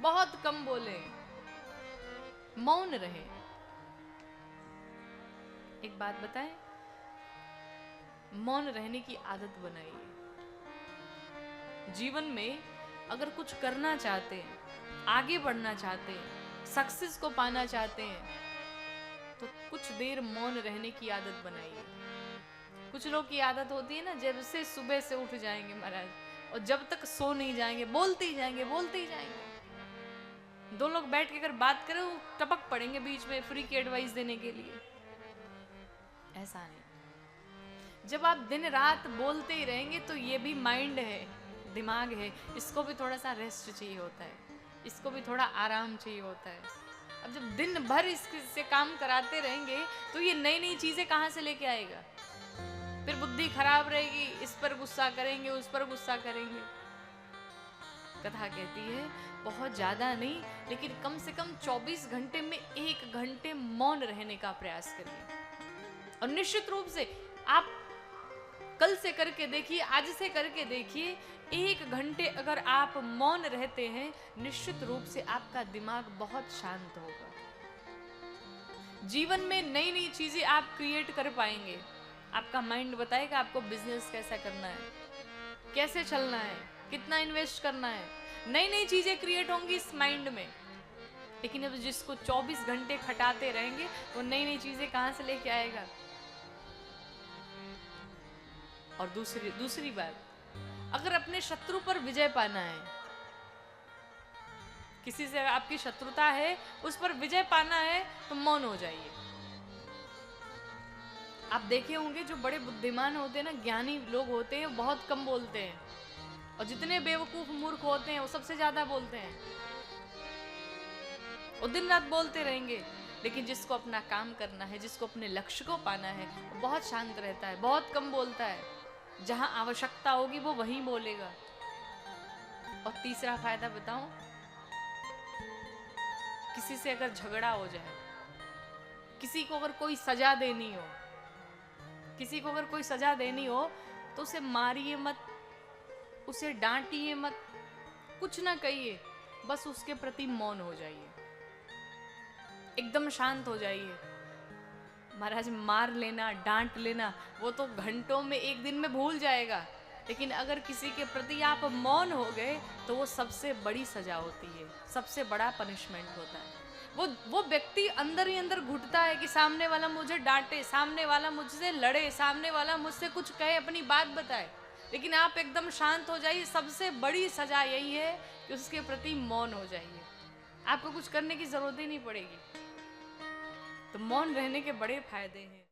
बहुत कम बोले, मौन रहे। एक बात बताएं, मौन रहने की आदत बनाइए। जीवन में अगर कुछ करना चाहते हैं, आगे बढ़ना चाहते हैं, सक्सेस को पाना चाहते हैं, तो कुछ देर मौन रहने की आदत बनाइए। कुछ लोग की आदत होती है ना, जब से सुबह से उठ जाएंगे महाराज, और जब तक सो नहीं जाएंगे बोलते ही जाएंगे, बोलते ही जाएंगे। दो लोग बैठ के अगर बात करें, वो टपक पड़ेंगे बीच में फ्री की एडवाइस देने के लिए। ऐसा नहीं। जब आप दिन रात बोलते ही रहेंगे तो ये भी माइंड है, दिमाग है, इसको भी थोड़ा सा रेस्ट चाहिए होता है, इसको भी थोड़ा आराम चाहिए होता है। अब जब दिन भर इससे काम कराते रहेंगे तो ये नई नई चीजें कहाँ से लेके आएगा? फिर बुद्धि खराब रहेगी, इस पर गुस्सा करेंगे, उस पर गुस्सा करेंगे। कथा कहती है बहुत ज्यादा नहीं, लेकिन कम से कम 24 घंटे में 1 घंटे मौन रहने का प्रयास करिए। और निश्चित रूप से आप कल से करके देखिए, आज से करके देखिए, 1 घंटे अगर आप मौन रहते हैं, निश्चित रूप से आपका दिमाग बहुत शांत होगा। जीवन में नई नई चीजें आप क्रिएट कर पाएंगे। आपका माइंड बताएगा आपको बिजनेस कैसा करना है, कैसे चलना है, कितना इन्वेस्ट करना है। नई नई चीजें क्रिएट होंगी इस माइंड में। लेकिन अब जिसको 24 घंटे खटाते रहेंगे, वो नई नई चीजें कहां से लेके आएगा? और दूसरी बात, अगर अपने शत्रु पर विजय पाना है, किसी से आपकी शत्रुता है, उस पर विजय पाना है, तो मौन हो जाइए। आप देखे होंगे जो बड़े बुद्धिमान होते हैं ना, ज्ञानी लोग होते हैं, बहुत कम बोलते हैं, और जितने बेवकूफ मूर्ख होते हैं वो सबसे ज्यादा बोलते हैं। वो दिन रात बोलते रहेंगे, लेकिन जिसको अपना काम करना है, जिसको अपने लक्ष्य को पाना है, वो बहुत शांत रहता है, बहुत कम बोलता है। जहां आवश्यकता होगी वो वहीं बोलेगा। और तीसरा फायदा बताऊं, किसी से अगर झगड़ा हो जाए, किसी को अगर कोई सजा देनी हो, किसी को अगर कोई सजा देनी हो, तो उसे मारिए मत, उसे डांटिए मत, कुछ ना कहिए, बस उसके प्रति मौन हो जाइए, एकदम शांत हो जाइए। महाराज मार लेना, डांट लेना, वो तो घंटों में, एक दिन में भूल जाएगा। लेकिन अगर किसी के प्रति आप मौन हो गए, तो वो सबसे बड़ी सजा होती है, सबसे बड़ा पनिशमेंट होता है। वो व्यक्ति अंदर ही अंदर घुटता है कि सामने वाला मुझे डांटे, सामने वाला मुझसे लड़े, सामने वाला मुझसे कुछ कहे, अपनी बात बताए। लेकिन आप एकदम शांत हो जाइए, सबसे बड़ी सजा यही है कि उसके प्रति मौन हो जाइए। आपको कुछ करने की जरूरत ही नहीं पड़ेगी। तो मौन रहने के बड़े फायदे हैं।